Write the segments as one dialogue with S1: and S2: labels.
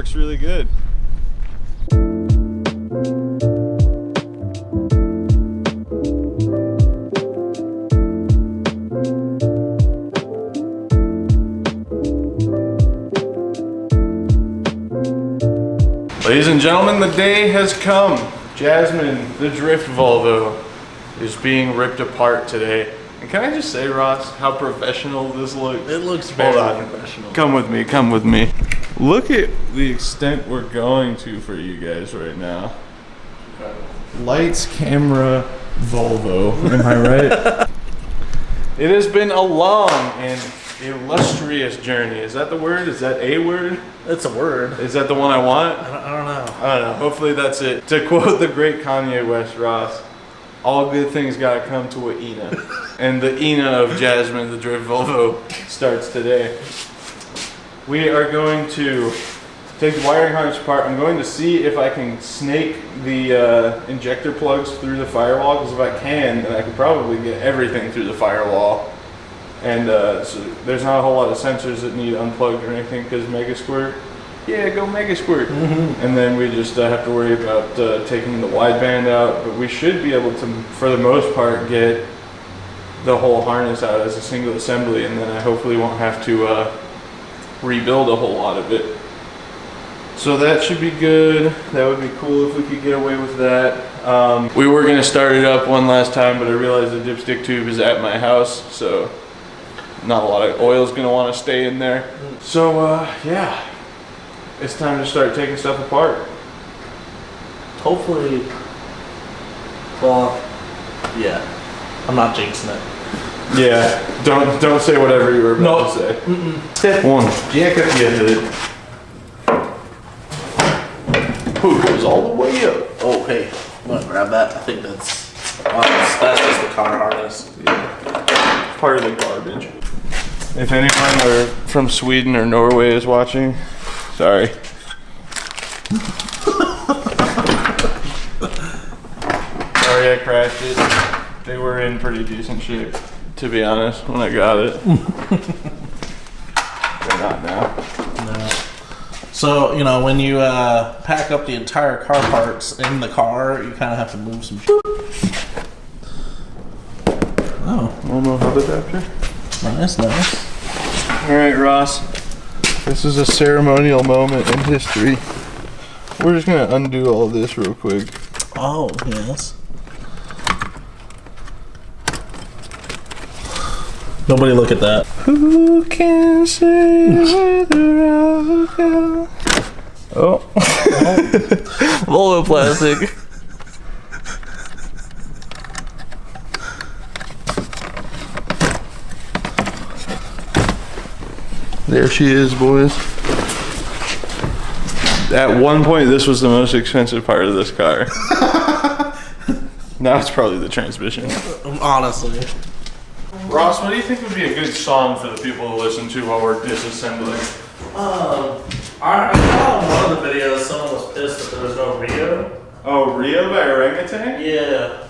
S1: works really good. Ladies and gentlemen, the day has come. Jasmine, the drift Volvo, is being ripped apart today. And can I just say, Ross, how professional this looks?
S2: It looks very professional.
S1: Come with me, come with me. Look at the extent we're going to for you guys right now. Lights, camera, Volvo. Am I right? It has been a long and illustrious journey. Is that the word? Is that a word?
S2: It's a word.
S1: Is that the one I want?
S2: I don't know.
S1: I don't know. Hopefully that's it. To quote the great Kanye West, Ross, all good things gotta come to a Ina. And the Ina of Jasmine, the drift Volvo, starts today. We are going to take the wiring harness apart. I'm going to see if I can snake the injector plugs through the firewall, because if I can, then I could probably get everything through the firewall. And so there's not a whole lot of sensors that need unplugged or anything, because Mega Squirt, yeah, go Mega Squirt. And then we just have to worry about taking the wideband out, but we should be able to, for the most part, get the whole harness out as a single assembly, and then I hopefully won't have to rebuild a whole lot of it. So that should be good. That would be cool if we could get away with that. We were gonna start it up one last time, but I realized the dipstick tube is at my house, so not a lot of oil is gonna want to stay in there. So yeah, it's time to start taking stuff apart.
S2: Hopefully, well, yeah, I'm not jinxing it.
S1: Yeah, don't say whatever you were about to say. Step one, jack up your hood. Hood goes all the way up.
S2: Oh, hey, I'm gonna grab that. I think that's just the car harness.
S1: Yeah. Part of the garbage. If anyone are from Sweden or Norway is watching, sorry. Sorry I crashed it. They were in pretty decent shape, to be honest, when I got it. They're not now.
S2: No. So, you know, when you pack up the entire car parts in the car, you kind of have to move some shit. Oh.
S1: Momo hub adapter.
S2: Nice, nice.
S1: Alright, Ross. This is a ceremonial moment in history. We're just gonna undo all this real quick.
S2: Oh, yes. Nobody look at that.
S1: Who can say whether I'll go? Oh. Volvo plastic. There she is, boys. At one point, this was the most expensive part of this car. Now it's probably the transmission.
S2: Honestly.
S1: Ross, what do you think would be a good song for the people to listen to while we're disassembling?
S2: I saw in one of the videos someone was pissed that there was no Rio.
S1: Oh, Rio by Orangutan?
S2: Yeah.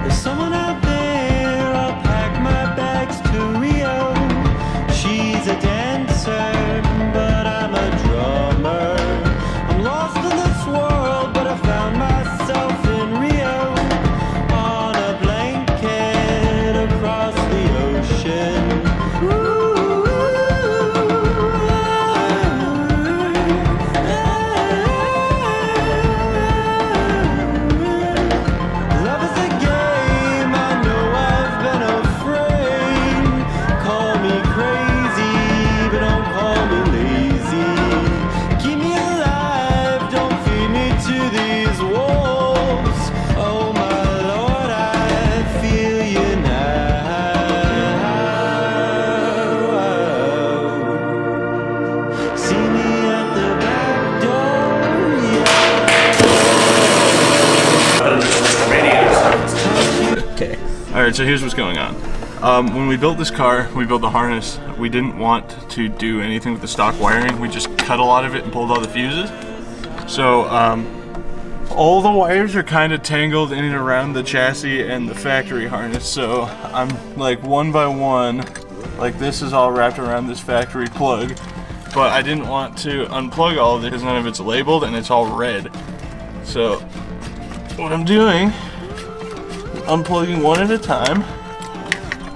S3: There's someone out there, I'll pack my bags to Rio. She's a dancer, but I'm a drummer. I'm lost in this world, but I found myself in Rio. On a blanket across the ocean. Love is a game, I know I've been afraid. Call me crazy, but don't call me lazy. Keep me alive, don't feed me to these wolves. Oh my Lord, I feel you now. See me at the back door,
S2: Okay.
S1: Alright, so here's what's going on. When we built this car, we built the harness, we didn't want to do anything with the stock wiring. We just cut a lot of it and pulled all the fuses. So all the wires are kind of tangled in and around the chassis and the factory harness, so I'm like one by one, like this is all wrapped around this factory plug, but I didn't want to unplug all of it because none of it's labeled and it's all red. So what I'm doing, unplugging one at a time,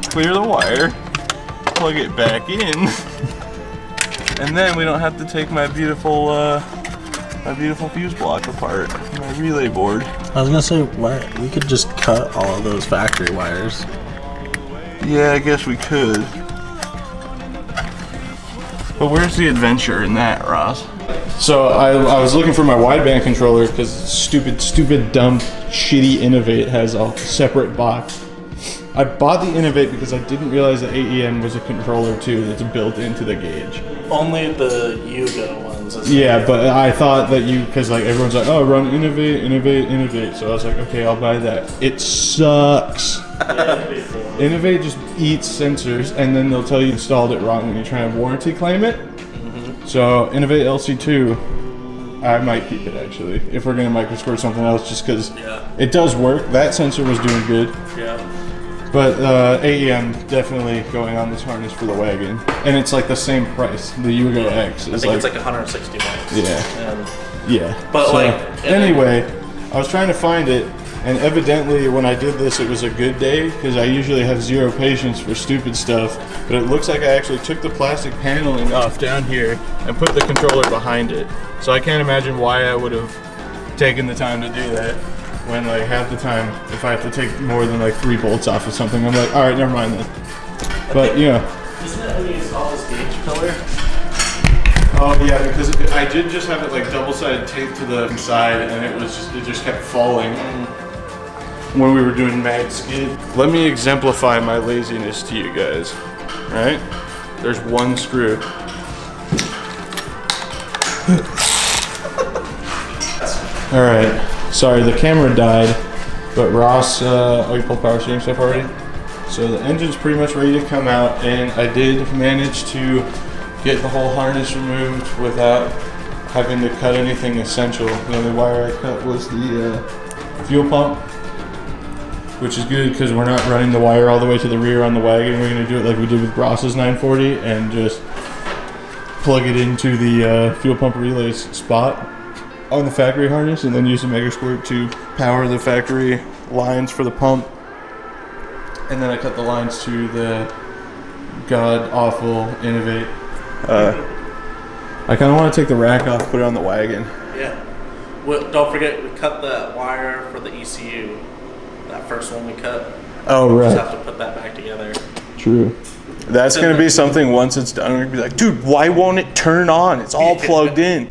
S1: clear the wire, plug it back in, and then we don't have to take my beautiful fuse block apart, my relay board.
S2: I was gonna say, we could just cut all of those factory wires.
S1: Yeah, I guess we could. But where's the adventure in that, Ross? So I was looking for my wideband controller because stupid, dumb, shitty Innovate has a separate box. I bought the Innovate because I didn't realize that AEM was a controller too that's built into the gauge.
S2: Only the Yugo ones.
S1: Yeah, but I thought that because like everyone's like, oh, run Innovate. So I was like, okay, I'll buy that. It sucks. Innovate just eats sensors, and then they'll tell you installed it wrong when you try and warranty claim it. So Innovate LC2, I might keep it actually if we're gonna microsquirt something else, just because it does work. That sensor was doing good.
S2: Yeah.
S1: But AEM definitely going on this harness for the wagon, and it's like the same price. The Yugo X is
S2: it's like 160 bucks.
S1: Yeah. Yeah.
S2: But
S1: so, anyway, I was trying to find it, and evidently when I did this, it was a good day because I usually have zero patience for stupid stuff. But it looks like I actually took the plastic paneling off down here and put the controller behind it. So I can't imagine why I would have taken the time to do that. When like half the time, if I have to take more than like 3 bolts off of something, I'm like, all right, never mind then. But you know.
S2: Isn't that when you install this gauge pillar?
S1: Oh yeah, because I did just have it like double-sided taped to the side, and it just kept falling when we were doing mag skid. Let me exemplify my laziness to you guys. Right? There's one screw. All right. Sorry, the camera died, but Ross, you pulled power steering stuff already? So the engine's pretty much ready to come out, and I did manage to get the whole harness removed without having to cut anything essential. The only wire I cut was the fuel pump, which is good because we're not running the wire all the way to the rear on the wagon. We're gonna do it like we did with Ross's 940 and just plug it into the fuel pump relays spot on the factory harness, and then use the Mega Squirt to power the factory lines for the pump. And then I cut the lines to the god awful Innovate. I kind of want to take the rack off, put it on the wagon.
S2: Yeah. Well, don't forget, we cut the wire for the ECU. That first one we cut.
S1: Oh, right.
S2: We just have to put that back together.
S1: True. That's going to be something once it's done. We're going to be like, dude, why won't it turn on? It's all plugged in.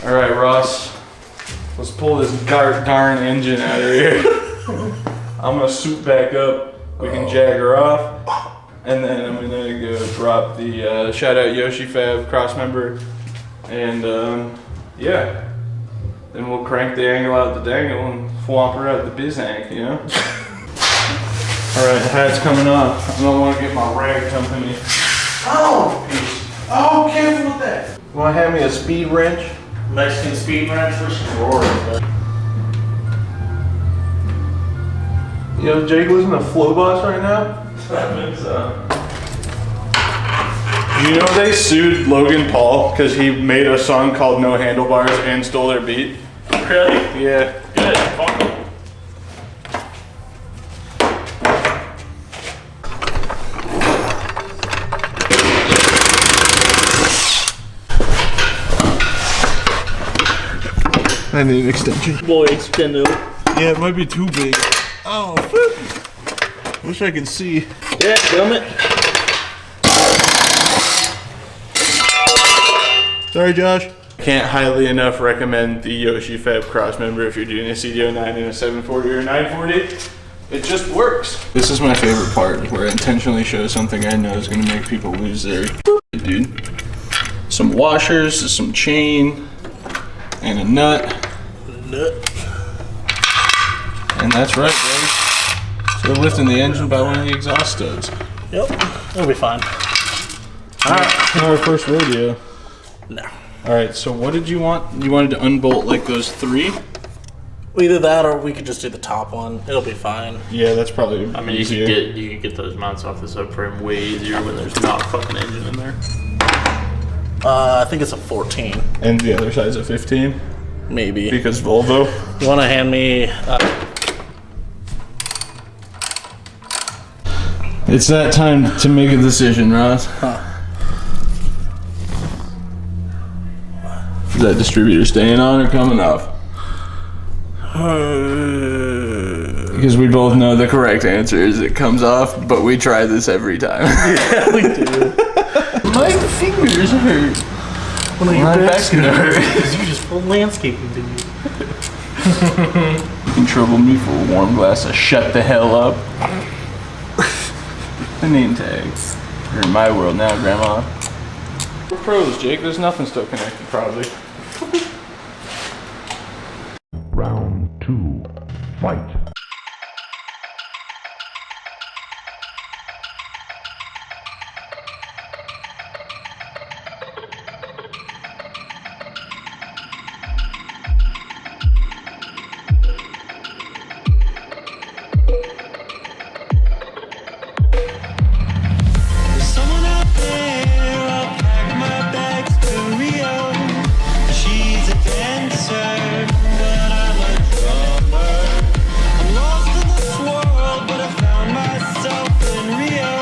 S1: All right, Ross, let's pull this darn engine out of here. I'm gonna suit back up. We can jag her off, and then I'm gonna go drop the shout out Yoshi Fab cross member, and yeah, then we'll crank the angle out the dangle and flomp her out the bizank, you know. All right, the hat's coming off. I don't want to get my rag company. Oh, oh, careful with that. You want to hand me a speed wrench?
S2: Mexican speed wrench for roaring.
S1: You know, Jake listening to Flow Boss right now?
S2: I think so.
S1: You know they sued Logan Paul because he made a song called No Handlebars and stole their beat?
S2: Really?
S1: Yeah.
S2: Good. Fuck them.
S1: I need an extension.
S2: Boy, extend it.
S1: Yeah, it might be too big. Oh, fuck. Wish I could see.
S2: Yeah, film it.
S1: Sorry, Josh. Can't highly enough recommend the Yoshi Fab cross member if you're doing a CDO9 in a 740 or 940. It just works. This is my favorite part, where I intentionally show something I know is going to make people lose their dude. Some washers, some chain, and a nut. And that's right, baby. So we're lifting the engine by one of the exhaust studs.
S2: Yep, it'll be fine.
S1: Alright, our first rodeo.
S2: No.
S1: Alright, so what did you want? You wanted to unbolt like those 3?
S2: Either that or we could just do the top one. It'll be fine.
S1: Yeah, that's probably
S4: I mean,
S1: easier.
S4: you could get those mounts off the subframe way easier when there's not a fucking engine in there.
S2: I think it's a 14.
S1: And the other side's a 15?
S2: Maybe.
S1: Because Volvo?
S2: You want to hand me...
S1: It's that time to make a decision, Ross. Is that distributor staying on or coming off? Because we both know the correct answer is it comes off, but we try this every time.
S2: Yeah, we do.
S1: My fingers hurt.
S2: Well,
S1: My back's gonna hurt.
S2: Because you just full landscaping, didn't you?
S1: You can trouble me for a warm glass of shut the hell up. The name tag. You're in my world now, Grandma. We're pros, Jake. There's nothing still connected, probably.
S5: Round 2. Fight.
S3: Someone out there, I'll pack my bags to Rio. She's a dancer, but I'm a drummer. I'm lost in this world, but I found myself in Rio.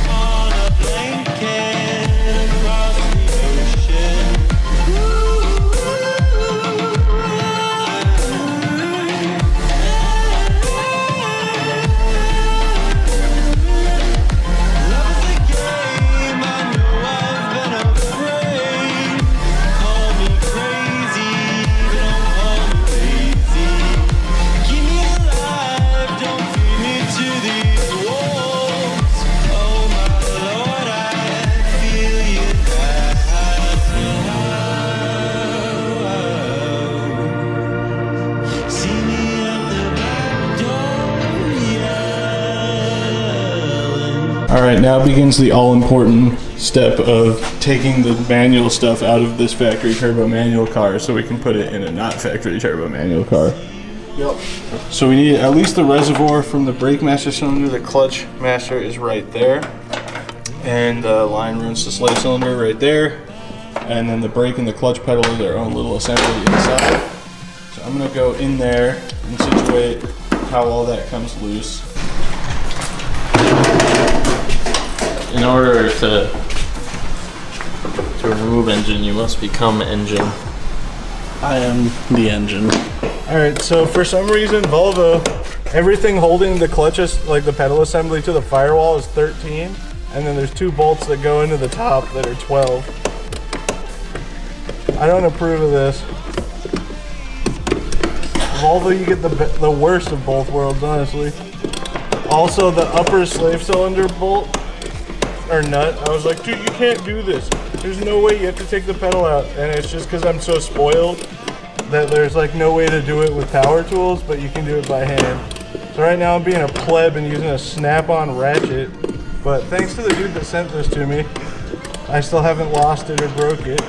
S3: On a blanket across the ocean. Love is a game, I know I've been afraid. Call me crazy, but don't call me lazy. Keep me alive, don't feed me to these wolves. Oh my Lord, I feel you now. See me at the back door, yelling.
S1: All right, now begins the all-important step of taking the manual stuff out of this factory turbo manual car so we can put it in a not factory turbo manual car.
S2: Yep.
S1: So we need at least the reservoir from the brake master cylinder. The clutch master is right there. And the line runs to slave cylinder right there. And then the brake and the clutch pedal are their own little assembly inside. So I'm gonna go in there and situate how all that comes loose.
S4: In order to remove engine, you must become engine.
S2: I am the engine.
S1: Alright, so for some reason Volvo, everything holding the clutches, like the pedal assembly to the firewall is 13, and then there's 2 bolts that go into the top that are 12. I don't approve of this. Volvo, you get the worst of both worlds, honestly. Also, the upper slave cylinder bolt, or nut, I was like, dude, you can't do this. There's no way, you have to take the pedal out. And it's just because I'm so spoiled that there's like no way to do it with power tools, but you can do it by hand. So right now I'm being a pleb and using a snap-on ratchet, but thanks to the dude that sent this to me, I still haven't lost it or broke it.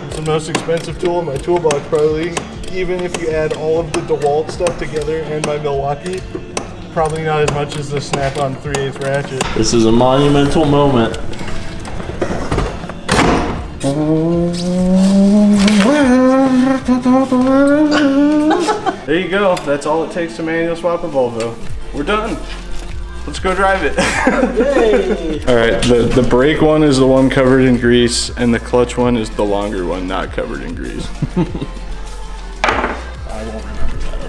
S1: It's the most expensive tool in my toolbox probably, even if you add all of the DeWalt stuff together and my Milwaukee, probably not as much as the snap-on 3/8 ratchet.
S4: This is a monumental moment.
S1: There you go. That's all it takes to manual swap a Volvo. We're done. Let's go drive it. All right, the brake one is the one covered in grease, and the clutch one is the longer one, not covered in grease.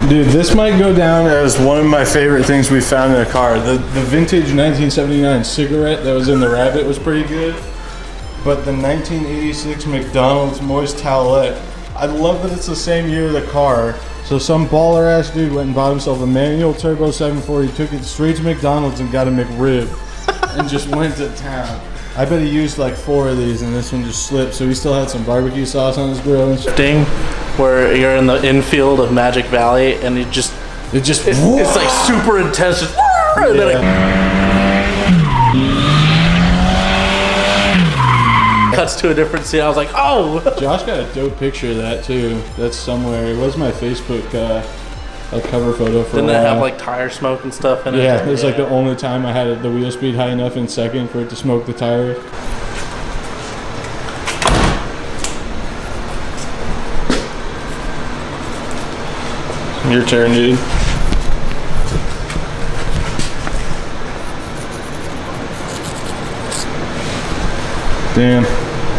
S1: Dude, this might go down as one of my favorite things we found in a car. The vintage 1979 cigarette that was in the Rabbit was pretty good, but the 1986 McDonald's Moist Towelette, I love that it's the same year of the car. So some baller ass dude went and bought himself a manual turbo 740, took it straight to McDonald's and got a McRib, and just went to town. I bet he used like 4 of these and this one just slipped, so he still had some barbecue sauce on his grill and shit.
S2: Ding, where you're in the infield of Magic Valley and it's like super intense. Just, and then it cuts to a different scene. I was like, oh.
S1: Josh got a dope picture of that too. That's somewhere. It was my Facebook like cover photo for
S2: Didn't
S1: a
S2: it
S1: while.
S2: have like tire smoke and stuff in it?
S1: Yeah, it was like the only time I had the wheel speed high enough in second for it to smoke the tires. Your turn, dude. Damn,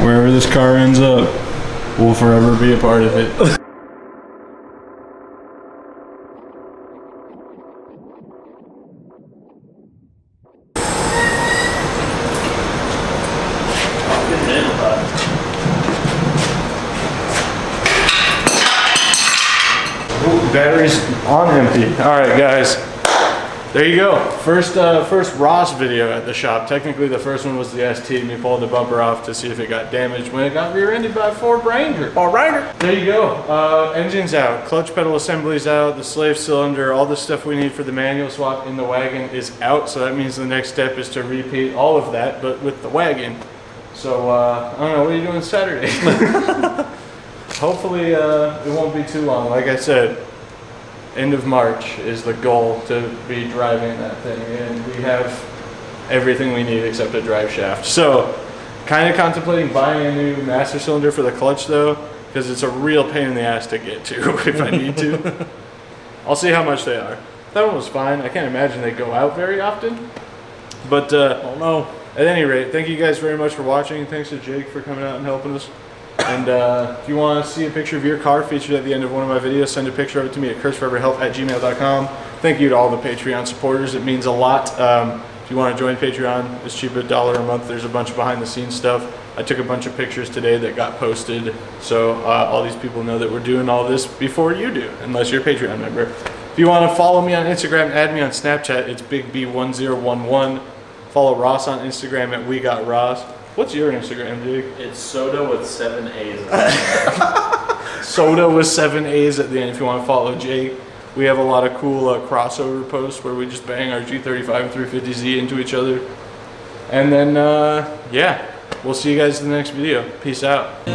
S1: wherever this car ends up, we'll forever be a part of it. Battery's on empty. All right, guys. There you go. First Ross video at the shop. Technically, the first one was the ST. Me pulled the bumper off to see if it got damaged when it got rear-ended by a Ford Ranger. There you go. Engine's out. Clutch pedal assembly's out. The slave cylinder. All the stuff we need for the manual swap in the wagon is out. So that means the next step is to repeat all of that, but with the wagon. So I don't know. What are you doing Saturday? Hopefully, it won't be too long. Like I said, end of March is the goal to be driving that thing, and we have everything we need except a drive shaft. So, kind of contemplating buying a new master cylinder for the clutch though, because it's a real pain in the ass to get to if I need to. I'll see how much they are. That one was fine. I can't imagine they go out very often, but
S2: Oh no.
S1: at any rate, thank you guys very much for watching. Thanks to Jake for coming out and helping us. And if you want to see a picture of your car featured at the end of one of my videos, send a picture of it to me at curseforeverhelp@gmail.com. Thank you to all the Patreon supporters. It means a lot. If you want to join Patreon, it's cheap, $1 a month. There's a bunch of behind-the-scenes stuff. I took a bunch of pictures today that got posted, so all these people know that we're doing all this before you do, unless you're a Patreon member. If you want to follow me on Instagram, add me on Snapchat. It's BigB1011. Follow Ross on Instagram at WeGotRoss. What's your Instagram, Jake?
S4: It's soda with 7 A's.
S1: Soda with 7 A's at the end if you want to follow Jake. We have a lot of cool crossover posts where we just bang our G35 and 350Z into each other. And then, yeah, we'll see you guys in the next video. Peace out.